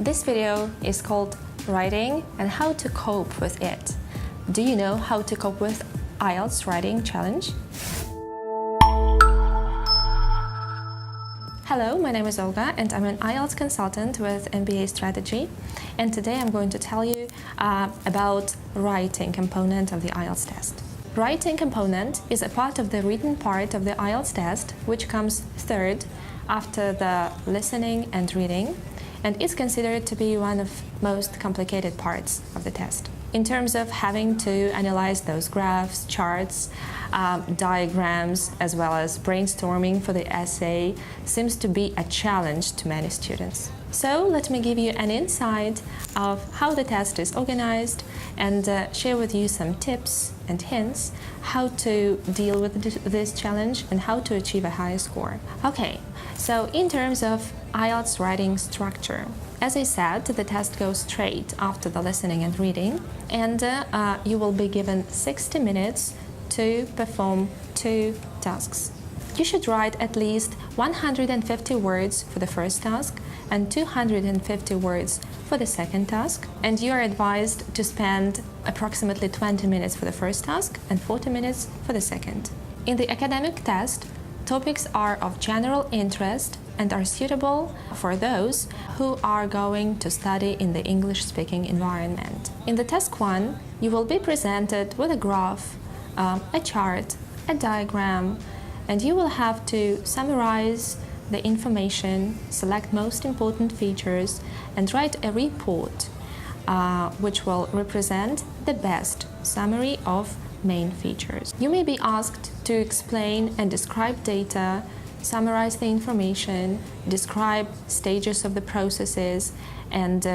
This video is called Writing and How to Cope with It. Do you know how to cope with IELTS Writing Challenge? Hello, my name is Olga and I'm an IELTS consultant with MBA Strategy, and today I'm going to tell you about writing component of the IELTS test. Writing component is a part of the written part of the IELTS test, which comes third after the listening and reading, and is considered to be one of most complicated parts of the test. In terms of having to analyze those graphs, charts, diagrams, as well as brainstorming for the essay, seems to be a challenge to many students. So let me give you an insight of how the test is organized and share with you some tips and hints how to deal with this challenge and how to achieve a high score. Okay, so in terms of IELTS writing structure, as I said, the test goes straight after the listening and reading, and you will be given 60 minutes to perform 2 tasks. You should write at least 150 words for the first task and 250 words for the second task, and you are advised to spend approximately 20 minutes for the first task and 40 minutes for the second. In the academic test, topics are of general interest and are suitable for those who are going to study in the English-speaking environment. In the task 1, you will be presented with a graph, a chart, a diagram, and you will have to summarize the information, select most important features, and write a report which will represent the best summary of main features. You may be asked to explain and describe data, summarize the information, describe stages of the processes, and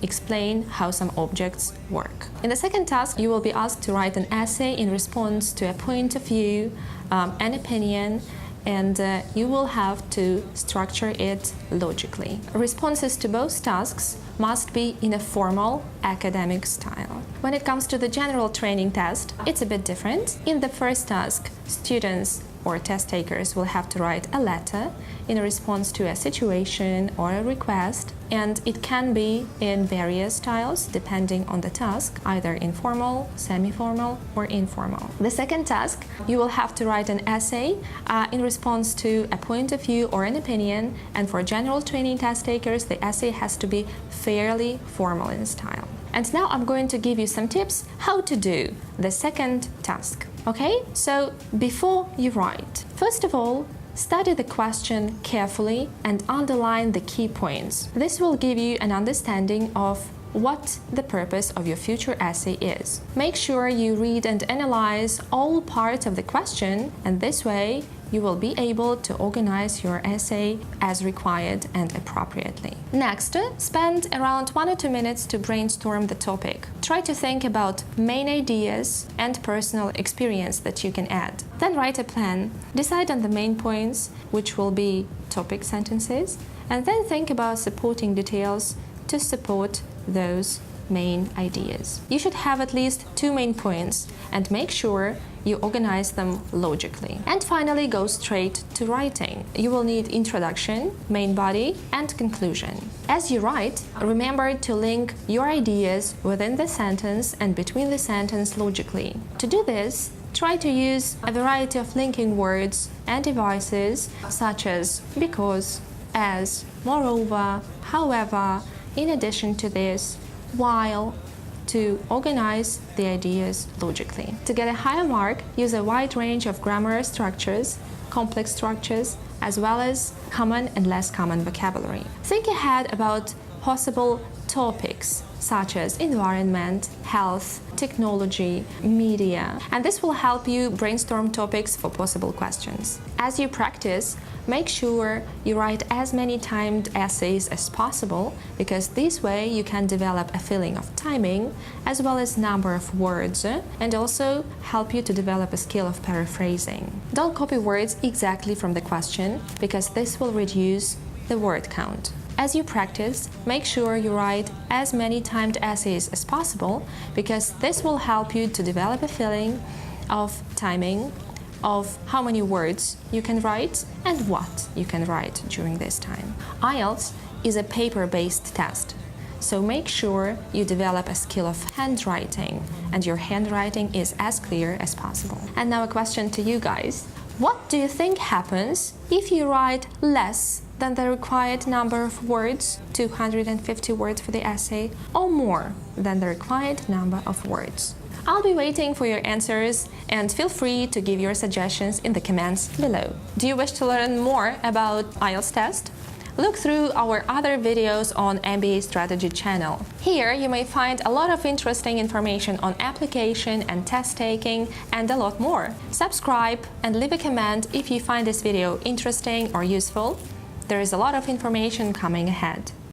explain how some objects work. In the second task, you will be asked to write an essay in response to a point of view, an opinion, and you will have to structure it logically. Responses to both tasks must be in a formal academic style. When it comes to the general training test, it's a bit different. In the first task, students or test takers will have to write a letter in response to a situation or a request, and it can be in various styles depending on the task, either informal, semi-formal, or informal. The second task, you will have to write an essay in response to a point of view or an opinion, and for general training test takers, the essay has to be fairly formal in style. And now I'm going to give you some tips how to do the second task. Okay, so before you write, first of all, study the question carefully and underline the key points. This will give you an understanding of what the purpose of your future essay is. Make sure you read and analyze all parts of the question, and this way you will be able to organize your essay as required and appropriately. Next, spend around 1 or 2 minutes to brainstorm the topic. Try to think about main ideas and personal experience that you can add. Then write a plan. Decide on the main points, which will be topic sentences, and then think about supporting details to support those main ideas. You should have at least 2 main points and make sure you organize them logically. And finally, go straight to writing. You will need introduction, main body, and conclusion. As you write, remember to link your ideas within the sentence and between the sentence logically. To do this, try to use a variety of linking words and devices such as because, as, moreover, however, in addition to this, while, to organize the ideas logically. To get a higher mark, use a wide range of grammar structures, complex structures, as well as common and less common vocabulary. Think ahead about possible topics such as environment, health, technology, media, and this will help you brainstorm topics for possible questions. As you practice, make sure you write as many timed essays as possible, because this way you can develop a feeling of timing as well as number of words, and also help you to develop a skill of paraphrasing. Don't copy words exactly from the question, because this will reduce the word count. As you practice, make sure you write as many timed essays as possible, because this will help you to develop a feeling of timing, of how many words you can write and what you can write during this time. IELTS is a paper-based test. So make sure you develop a skill of handwriting and your handwriting is as clear as possible. And now a question to you guys. What do you think happens if you write less than the required number of words, 250 words for the essay, or more than the required number of words? I'll be waiting for your answers and feel free to give your suggestions in the comments below. Do you wish to learn more about IELTS test? Look through our other videos on MBA Strategy channel. Here you may find a lot of interesting information on application and test taking and a lot more. Subscribe and leave a comment if you find this video interesting or useful. There is a lot of information coming ahead.